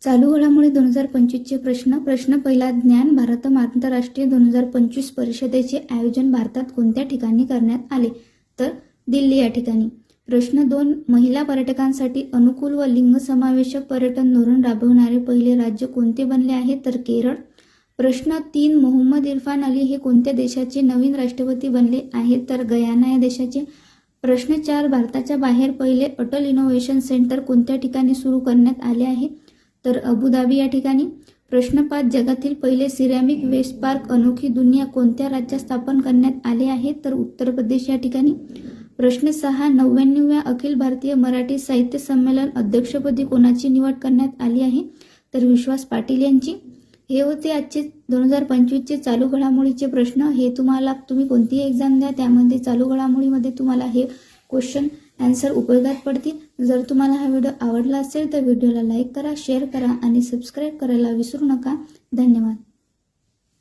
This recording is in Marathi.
चालू घडामोडी 2025 चे प्रश्न पहिला, ज्ञान भारतम आंतरराष्ट्रीय 2025 परिषदेचे आयोजन भारतात कोणत्या ठिकाणी करण्यात आले? तर दिल्ली या ठिकाणी. प्रश्न 2, महिला पर्यटकांसाठी अनुकूल व लिंग समावेशक पर्यटन धोरण राबवणारे पहिले राज्य कोणते बनले आहे? तर केरळ. प्रश्न 3, मोहम्मद इरफान अली हे कोणत्या देशाचे नवीन राष्ट्रपती बनले आहेत? तर गयाना या देशाचे. प्रश्न 4, भारताच्या बाहेर पहिले अटल इनोव्हेशन सेंटर कोणत्या ठिकाणी सुरू करण्यात आले आहे? तर अबुधाबी या ठिकाणी. प्रश्न 5, जगातील पहिले सिरॅमिक वेस्ट पार्क अनोखी दुनिया कोणत्या राज्यात स्थापन करण्यात आले आहे? तर उत्तर प्रदेश या ठिकाणी. प्रश्न 6, 99व्या अखिल भारतीय मराठी साहित्य संमेलन अध्यक्षपदी कोणाची निवड करण्यात आली आहे? तर विश्वास पाटील यांची. हे होते आजचे 2025 चे चालू घडामोडीचे प्रश्न. हे तुम्ही कोणतीही एक्झाम द्या, त्यामध्ये चालू घडामोडीमध्ये तुम्हाला हे क्वेश्चन आन्सर उपयोगात पडतील. जर तुम्हाला हा व्हिडिओ आवडला असेल तर व्हिडिओला लाईक करा, शेअर करा आणि सबस्क्राईब करायला विसरू नका. धन्यवाद.